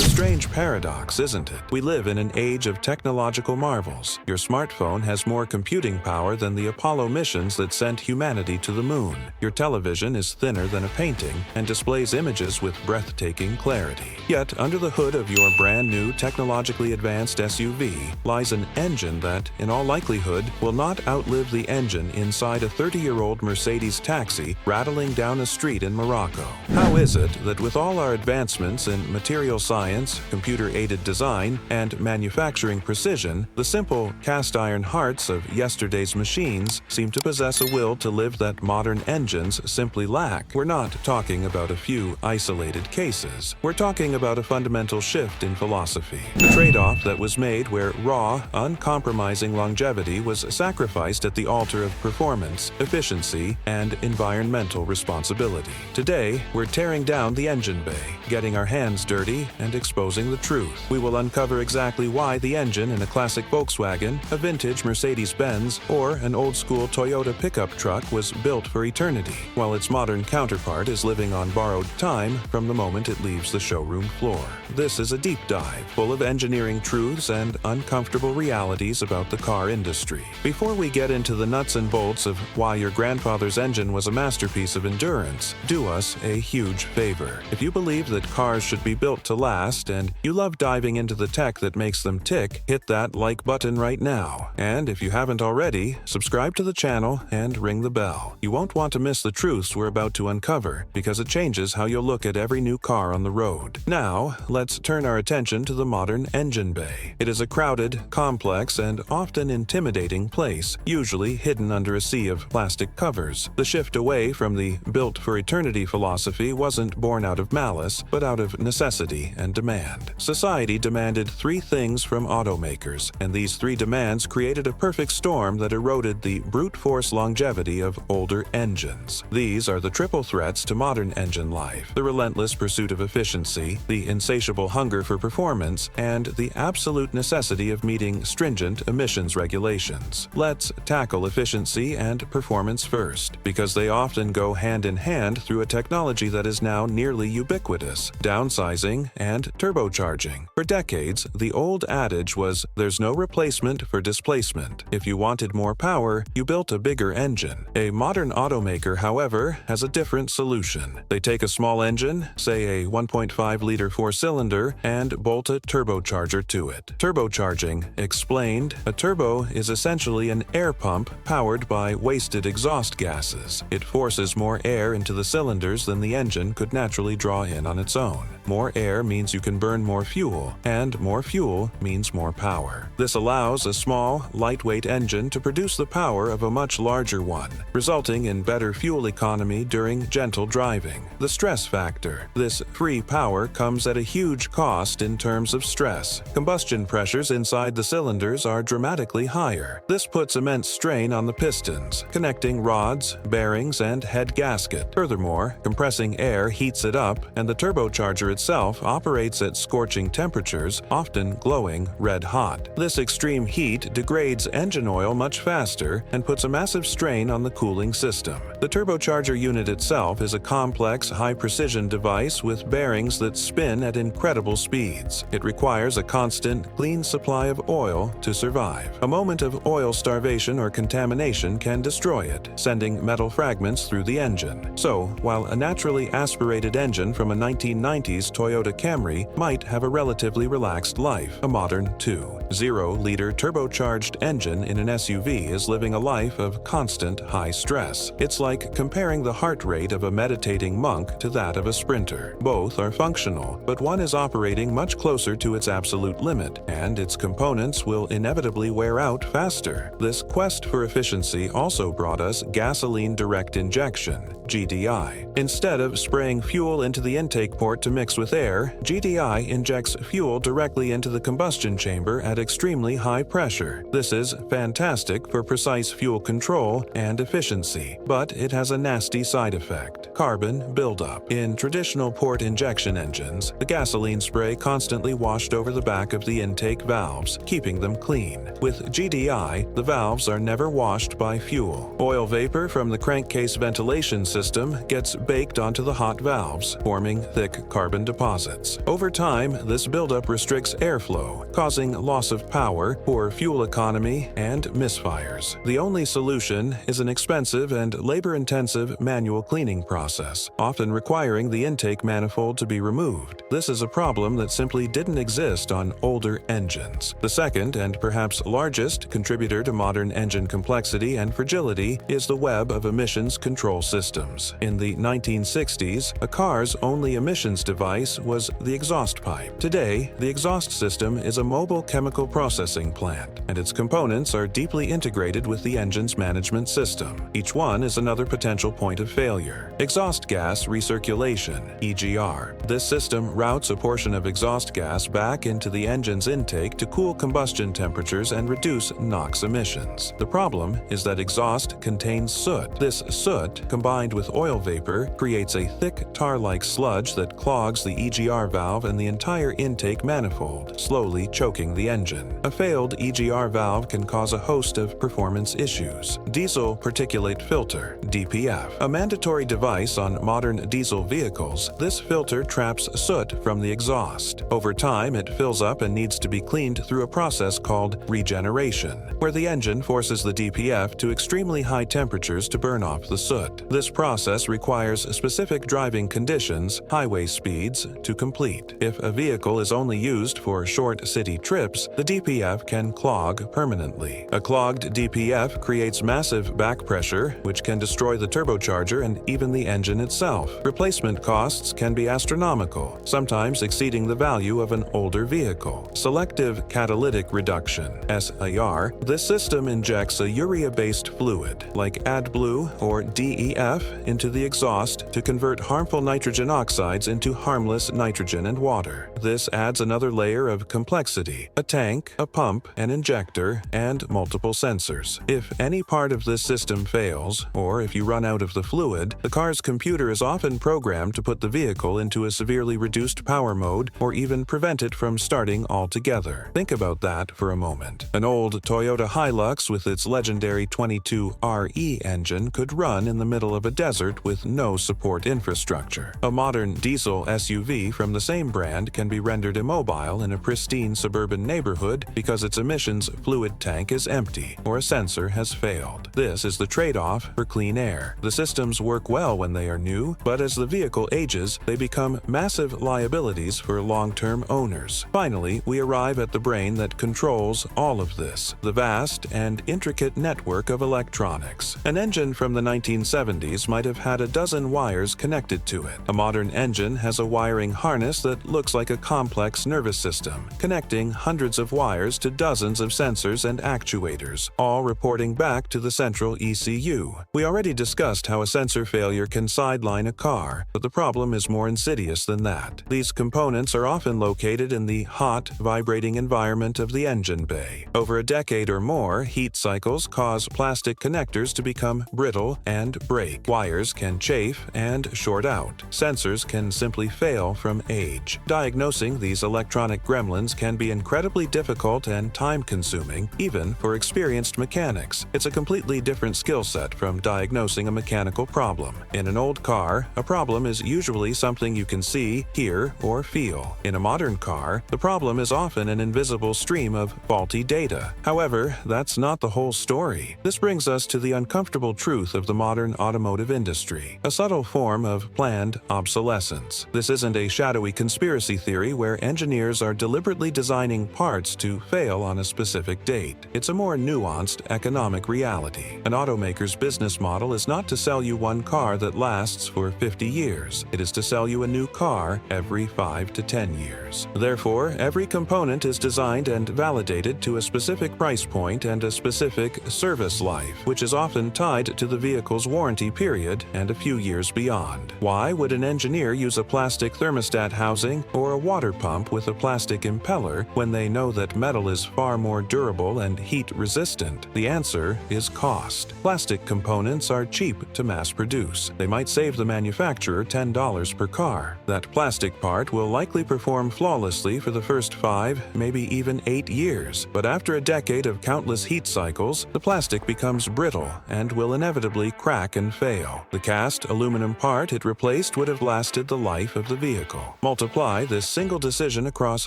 A strange paradox, isn't it? We live in an age of technological marvels. Your smartphone has more computing power than the Apollo missions that sent humanity to the moon. Your television is thinner than a painting and displays images with breathtaking clarity. Yet, under the hood of your brand new technologically advanced SUV lies an engine that, in all likelihood, will not outlive the engine inside a 30-year-old Mercedes taxi rattling down a street in Morocco. How is it that with all our advancements in material science, computer-aided design, and manufacturing precision, the simple cast-iron hearts of yesterday's machines seem to possess a will to live that modern engines simply lack? We're not talking about a few isolated cases. We're talking about a fundamental shift in philosophy. The trade-off that was made where raw, uncompromising longevity was sacrificed at the altar of performance, efficiency, and environmental responsibility. Today, we're tearing down the engine bay, getting our hands dirty, and exposing the truth. We will uncover exactly why the engine in a classic Volkswagen, a vintage Mercedes-Benz, or an old-school Toyota pickup truck was built for eternity, while its modern counterpart is living on borrowed time from the moment it leaves the showroom floor. This is a deep dive, full of engineering truths and uncomfortable realities about the car industry. Before we get into the nuts and bolts of why your grandfather's engine was a masterpiece of endurance, do us a huge favor. If you believe that cars should be built to last and you love diving into the tech that makes them tick, hit that like button right now. And if you haven't already, subscribe to the channel and ring the bell. You won't want to miss the truths we're about to uncover because it changes how you'll look at every new car on the road. Now, let's turn our attention to the modern engine bay. It is a crowded, complex, and often intimidating place, usually hidden under a sea of plastic covers. The shift away from the built for eternity philosophy wasn't born out of malice, but out of necessity and demand. Society demanded three things from automakers, and these three demands created a perfect storm that eroded the brute force longevity of older engines. These are the triple threats to modern engine life: the relentless pursuit of efficiency, the insatiable hunger for performance, and the absolute necessity of meeting stringent emissions regulations. Let's tackle efficiency and performance first, because they often go hand in hand through a technology that is now nearly ubiquitous: downsizing and turbocharging. For decades, the old adage was, "There's no replacement for displacement." If you wanted more power, you built a bigger engine. A modern automaker, however, has a different solution. They take a small engine, say a 1.5-liter four-cylinder, and bolt a turbocharger to it. Turbocharging, explained, a turbo is essentially an air pump powered by wasted exhaust gases. It forces more air into the cylinders than the engine could naturally draw in on its own. More air means you can burn more fuel, and more fuel means more power. This allows a small, lightweight engine to produce the power of a much larger one, resulting in better fuel economy during gentle driving. The stress factor. This free power comes at a huge cost in terms of stress. Combustion pressures inside the cylinders are dramatically higher. This puts immense strain on the pistons, connecting rods, bearings, and head gasket. Furthermore, compressing air heats it up, and the turbocharger itself operates at scorching temperatures, often glowing red hot. This extreme heat degrades engine oil much faster and puts a massive strain on the cooling system. The turbocharger unit itself is a complex, high-precision device with bearings that spin at incredible speeds. It requires a constant, clean supply of oil to survive. A moment of oil starvation or contamination can destroy it, sending metal fragments through the engine. So, while a naturally aspirated engine from a 1990s Toyota Camry might have a relatively relaxed life, a modern 2.0-liter turbocharged engine in an SUV is living a life of constant high stress. It's like comparing the heart rate of a meditating monk to that of a sprinter. Both are functional, but one is operating much closer to its absolute limit, and its components will inevitably wear out faster. This quest for efficiency also brought us gasoline direct injection, GDI. Instead of spraying fuel into the intake port to mix with air, GDI injects fuel directly into the combustion chamber at extremely high pressure. This is fantastic for precise fuel control and efficiency, but it has a nasty side effect: carbon buildup. In traditional port injection engines, the gasoline spray constantly washed over the back of the intake valves, keeping them clean. With GDI, the valves are never washed by fuel. Oil vapor from the crankcase ventilation system gets baked onto the hot valves, forming thick carbon carbon deposits. Over time, this buildup restricts airflow, causing loss of power, poor fuel economy, and misfires. The only solution is an expensive and labor-intensive manual cleaning process, often requiring the intake manifold to be removed. This is a problem that simply didn't exist on older engines. The second, and perhaps largest, contributor to modern engine complexity and fragility is the web of emissions control systems. In the 1960s, a car's only emissions device was the exhaust pipe. Today, the exhaust system is a mobile chemical processing plant, and its components are deeply integrated with the engine's management system. Each one is another potential point of failure. Exhaust gas recirculation, EGR. This system routes a portion of exhaust gas back into the engine's intake to cool combustion temperatures and reduce NOx emissions. The problem is that exhaust contains soot. This soot, combined with oil vapor, creates a thick tar-like sludge that clogs the EGR valve and the entire intake manifold, slowly choking the engine. A failed EGR valve can cause a host of performance issues. Diesel particulate filter, DPF. A mandatory device on modern diesel vehicles, this filter traps soot from the exhaust. Over time, it fills up and needs to be cleaned through a process called regeneration, where the engine forces the DPF to extremely high temperatures to burn off the soot. This process requires specific driving conditions, highway speeds, to complete. If a vehicle is only used for short city trips, the DPF can clog permanently. A clogged DPF creates massive back pressure, which can destroy the turbocharger and even the engine itself. Replacement costs can be astronomical, sometimes exceeding the value of an older vehicle. Selective catalytic reduction, SIR. This system injects a urea-based fluid, like AdBlue or DEF, into the exhaust to convert harmful nitrogen oxides into harmless nitrogen and water. This adds another layer of complexity: a tank, a pump, an injector, and multiple sensors. If any part of this system fails, or if you run out of the fluid, the car's computer is often programmed to put the vehicle into a severely reduced power mode or even prevent it from starting altogether. Think about that for a moment. An old Toyota Hilux with its legendary 22RE engine could run in the middle of a desert with no support infrastructure. A modern diesel SUV from the same brand can be rendered immobile in a pristine suburban neighborhood because its emissions fluid tank is empty or a sensor has failed. This is the trade-off for clean air. The systems work well when they are new, but as the vehicle ages, they become massive liabilities for long-term owners. Finally, we arrive at the brain that controls all of this, the vast and intricate network of electronics. An engine from the 1970s might have had a dozen wires connected to it. A modern engine has a wiring harness that looks like a complex nervous system, connecting hundreds of wires to dozens of sensors and actuators, all reporting back to the central ECU. We already discussed how a sensor failure can sideline a car, but the problem is more insidious than that. These components are often located in the hot, vibrating environment of the engine bay. Over a decade or more, heat cycles cause plastic connectors to become brittle and break. Wires can chafe and short out. Sensors can simply fail from age. Diagnosing these electronic gremlins can be incredibly difficult and time-consuming, even for experienced mechanics. It's a completely different skill set from diagnosing a mechanical problem. In an old car, a problem is usually something you can see, hear, or feel. In a modern car, the problem is often an invisible stream of faulty data. However, that's not the whole story. This brings us to the uncomfortable truth of the modern automotive industry, a subtle form of planned obsolescence. This isn't a shadowy conspiracy theory where engineers are deliberately designing parts to fail on a specific date. It's a more nuanced economic reality. An automaker's business model is not to sell you one car that lasts for 50 years. It is to sell you a new car every 5 to 10 years. Therefore, every component is designed and validated to a specific price point and a specific service life, which is often tied to the vehicle's warranty period and a few years beyond. Why would an engineer use a plastic thermostat housing or a water pump with a plastic impeller when they know that metal is far more durable and heat-resistant? The answer is cost. Plastic components are cheap to mass produce. They might save the manufacturer $10 per car. That plastic part will likely perform flawlessly for the first 5, maybe even 8 years, but after a decade of countless heat cycles, the plastic becomes brittle and will inevitably crack and fail. The cast aluminum part it replaced would have lasted the life of the vehicle. Multiply this single decision across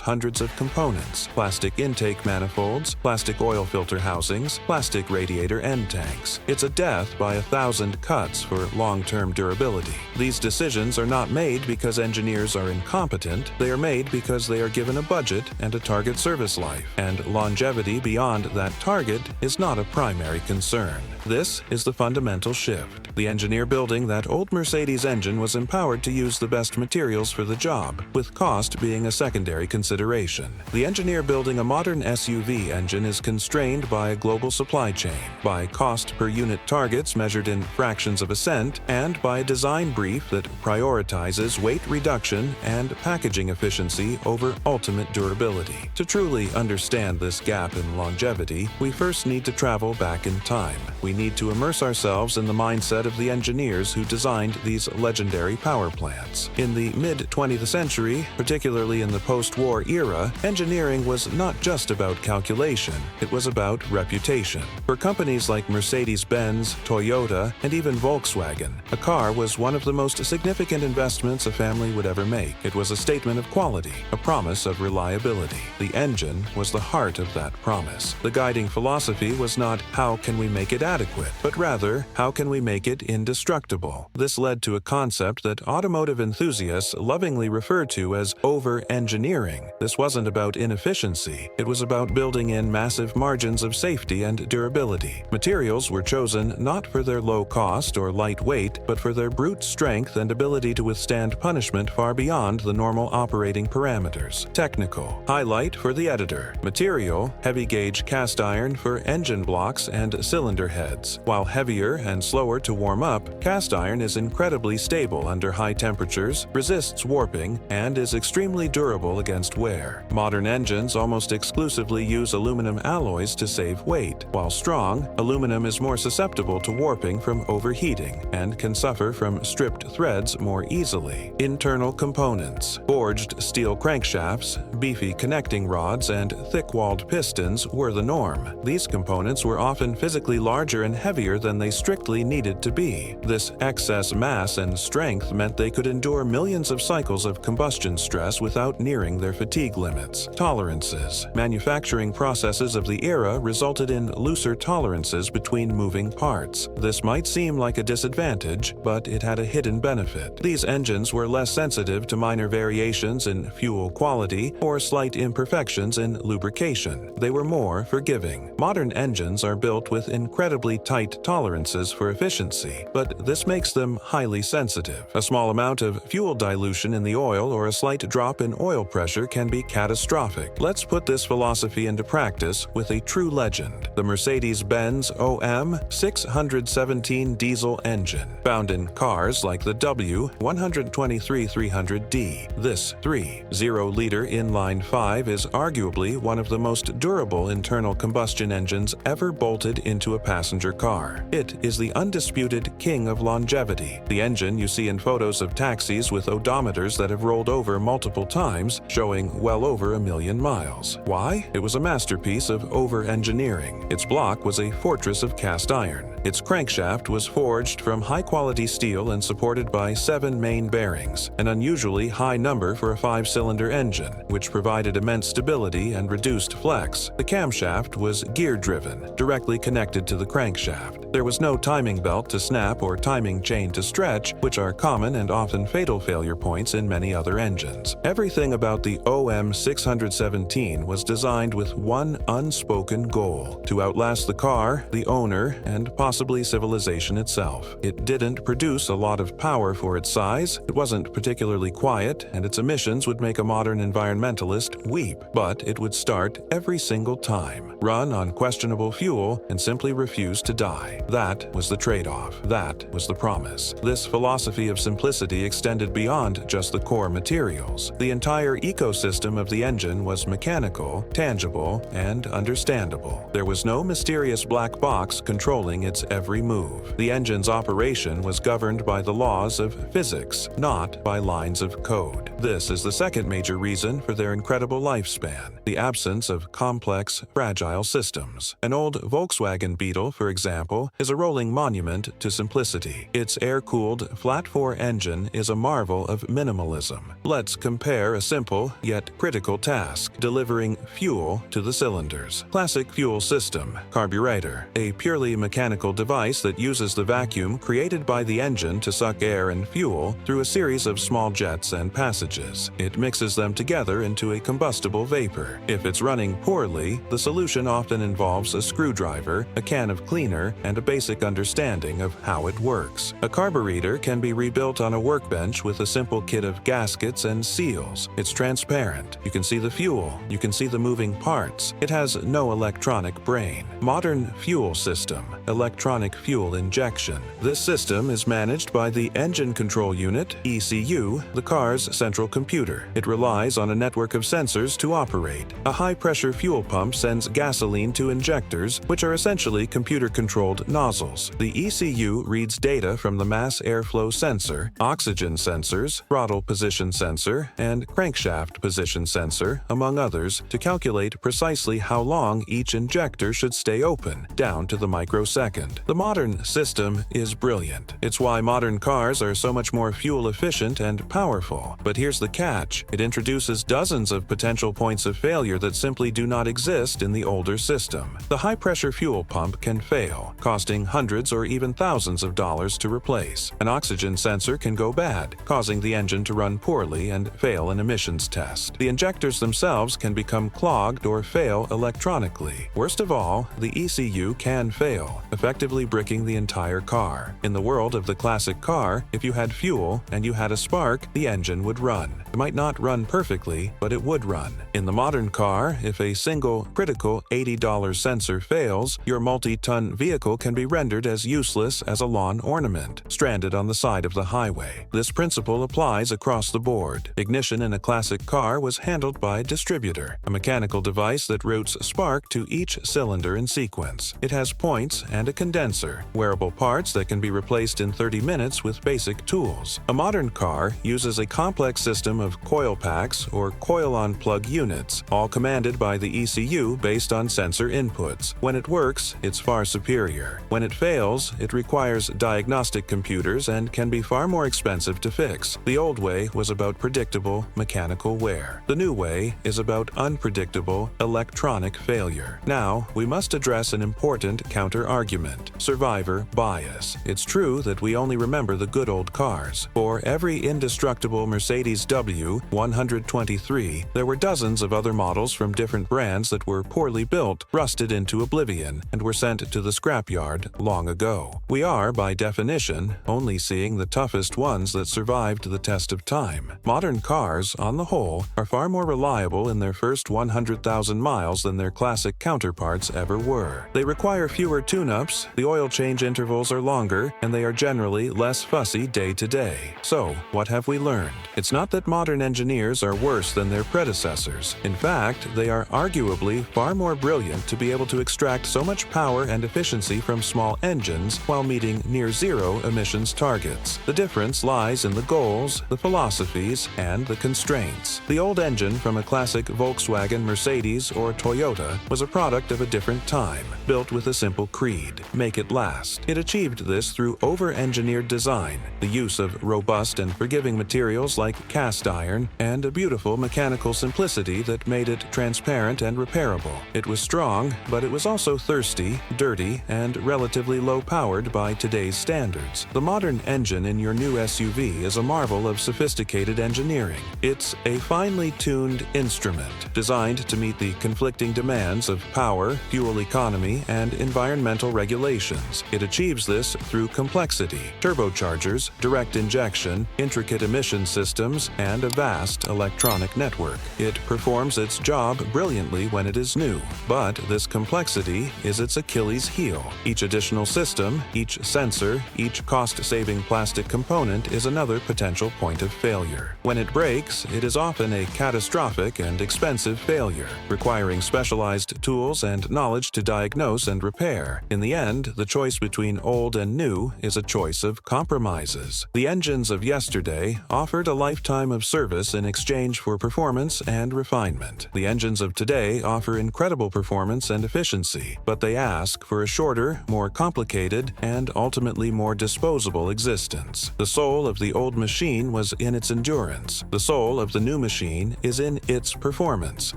hundreds of components: plastic intake manifolds, plastic oil filter housings, plastic radiator end tanks. It's a death by 1,000 cuts for long-term durability. These decisions are not made because engineers are incompetent. They are made because they are given a budget and a target service life, and longevity beyond that target is not a primary concern. This is the fundamental shift. The engineer building that old Mercedes engine was empowered to use the best materials for the job, with cost being a secondary consideration. The engineer building a modern SUV engine is constrained by a global supply chain, by cost per unit targets measured in fractions of a cent, and by a design brief that prioritizes weight reduction and packaging efficiency over ultimate durability. To truly understand this gap in longevity, we first need to travel back in time. We need to immerse ourselves in the mindset of the engineers who designed these legendary power plants. In the mid-20th century, particularly in the post-war era, engineering was not just about calculation, it was about reputation. For companies like Mercedes-Benz, Toyota, and even Volkswagen, a car was one of the most significant investments a family would ever make. It was a statement of quality, a promise of reliability. The engine was the heart of that promise. The guiding philosophy was not, how can we make it adequate, but rather, how can we make it indestructible? This led to a concept that automotive enthusiasts lovingly refer to as over-engineering. This wasn't about inefficiency, it was about building in massive margins of safety and durability. Materials were chosen not for their low cost or light weight, but for their brute strength and ability to withstand punishment far beyond the normal operating parameters. Technical highlight for the editor. Material: heavy-gauge cast iron for engine blocks and cylinder heads. While heavier and slower to warm up, cast iron is incredibly stable under high temperatures, resists warping, and is extremely durable against wear. Modern engines almost exclusively use aluminum alloys to save weight. While strong, aluminum is more susceptible to warping from overheating and can suffer from stripped threads more easily. Internal components: forged steel crankshafts, beefy connecting rods, and thick-walled pistons were the norm. These components were often physically larger and heavier than they strictly needed to be. This excess mass and strength meant they could endure millions of cycles of combustion stress without nearing their fatigue limits. Tolerances. Manufacturing processes of the era resulted in looser tolerances between moving parts. This might seem like a disadvantage, but it had a hidden benefit. These engines were less sensitive to minor variations in fuel quality or slight imperfections in lubrication. They were more forgiving. Modern engines are built with incredibly tight tolerances for efficiency, but this makes them highly sensitive. A small amount of fuel dilution in the oil or a slight drop in oil pressure can be catastrophic. Let's put this philosophy into practice with a true legend: the Mercedes-Benz OM 617 diesel engine, found in cars like the W123-300D. This 3.0-liter inline-5 is arguably one of the most durable internal combustion engines ever bolted into a passenger car. It is the undisputed king of longevity. The engine you see in photos of taxis with odometers that have rolled over multiple times, showing well over 1 million miles. Why? It was a masterpiece of over-engineering. Its block was a fortress of cast iron. Its crankshaft was forged from high-quality steel and supported by 7 main bearings, an unusually high number for a 5-cylinder engine, which provided immense stability and reduced flex. The camshaft was gear-driven, directly connected to the crankshaft. There was no timing belt to snap or timing chain to stretch, which are common and often fatal failure points in many other engines. Everything about the OM 617 was designed with one unspoken goal: to outlast the car, the owner, and possibly civilization itself. It didn't produce a lot of power for its size, it wasn't particularly quiet, and its emissions would make a modern environmentalist weep. But it would start every single time, run on questionable fuel, and simply refuse to die. That was the trade-off. That was the promise. This philosophy of simplicity extended beyond just the core materials. controls. The entire ecosystem of the engine was mechanical, tangible, and understandable. There was no mysterious black box controlling its every move. The engine's operation was governed by the laws of physics, not by lines of code. This is the second major reason for their incredible lifespan: the absence of complex, fragile systems. An old Volkswagen Beetle, for example, is a rolling monument to simplicity. Its air-cooled, flat-four engine is a marvel of minimalism. Let's compare a simple yet critical task: delivering fuel to the cylinders. Classic fuel system: carburetor, a purely mechanical device that uses the vacuum created by the engine to suck air and fuel through a series of small jets and passages. It mixes them together into a combustible vapor. If it's running poorly, the solution often involves a screwdriver, a can of cleaner, and a basic understanding of how it works. A carburetor can be rebuilt on a workbench with a simple kit of gaskets and seals. It's transparent. You can see the fuel. You can see the moving parts. It has no electronic brain. Modern fuel system: electronic fuel injection. This system is managed by the Engine Control Unit, ECU, the car's central computer. It relies on a network of sensors to operate. A high-pressure fuel pump sends gasoline to injectors, which are essentially computer-controlled nozzles. The ECU reads data from the mass airflow sensor, oxygen sensors, throttle position sensor, and crankshaft position sensor, among others, to calculate precisely how long each injector should stay open, down to the microsecond. The modern system is brilliant. It's why modern cars are so much more fuel efficient and powerful. But here's the catch: it introduces dozens of potential points of failure that simply do not exist in the older system. The high-pressure fuel pump can fail, costing hundreds or even thousands of dollars to replace. An oxygen sensor can go bad, causing the engine to run poorly and fail an emissions test. The injectors themselves can become clogged or fail electronically. Worst of all, the ECU can fail, effectively bricking the entire car. In the world of the classic car, if you had fuel and you had a spark, the engine would run. It might not run perfectly, but it would run. In the modern car, if a single critical $80 sensor fails, your multi-ton vehicle can be rendered as useless as a lawn ornament, stranded on the side of the highway. This principle applies across the board. Ignition in a classic car was handled by a distributor, a mechanical device that routes spark to each cylinder in sequence. It has points and a condenser, wearable parts that can be replaced in 30 minutes with basic tools. A modern car uses a complex system of coil packs or coil-on-plug units, all commanded by the ECU based on sensor inputs. When it works, it's far superior. When it fails, it requires diagnostic computers and can be far more expensive to fix. The old way was about predictable mechanical wear. The new way is about unpredictable electronic failure. Now, we must address an important counter-argument: survivor bias. It's true that we only remember the good old cars. For every indestructible Mercedes W123, there were dozens of other models from different brands that were poorly built, rusted into oblivion, and were sent to the scrapyard long ago. We are, by definition, only seeing the toughest ones that survived the test of time. Modern cars, on the whole, are far more reliable in their first 100,000 miles than their classic counterparts ever were. They require fewer tune-ups, the oil change intervals are longer, and they are generally less fussy day to day. So, what have we learned? It's not that modern engineers are worse than their predecessors. In fact, they are arguably far more brilliant to be able to extract so much power and efficiency from small engines while meeting near-zero emissions targets. The difference lies in the goals, the philosophies, and the constraints. The old engine from a classic Volkswagen, Mercedes, or Toyota was a product of a different time, built with a simple creed: make it last. It achieved this through over-engineered design, the use of robust and forgiving materials like cast iron, and a beautiful mechanical simplicity that made it transparent and repairable. It was strong, but it was also thirsty, dirty, and relatively low-powered by today's standards. The modern engine in your new SUV is a marvel of sophisticated engineering. It's a finely tuned instrument, designed to meet the conflicting demands of power, fuel economy, and environmental regulations. It achieves this through complexity: turbochargers, direct injection, intricate emission systems, and a vast electronic network. It performs its job brilliantly when it is new, but this complexity is its Achilles heel. Each additional system, each sensor, each cost-saving plastic component is another potential point of failure. When it breaks, it is often a catastrophic and expensive failure, requiring specialized tools and knowledge to diagnose and repair. In the end, the choice between old and new is a choice of compromises. The engines of yesterday offered a lifetime of service in exchange for performance and refinement. The engines of today offer incredible performance and efficiency, but they ask for a shorter, more complicated, and ultimately more disposable existence. The soul of the old machine was in its endurance. The soul of the new machine is in its performance.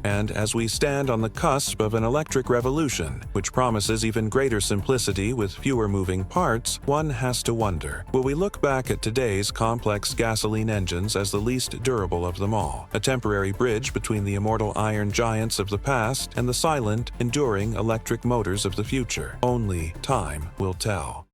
And as we stand on the cusp of an electric revolution, which promises even greater simplicity with fewer moving parts, one has to wonder, will we look back at today's complex gasoline engines as the least durable of them all, a temporary bridge between the immortal iron giants of the past and the silent, enduring electric motors of the future? Only time will tell.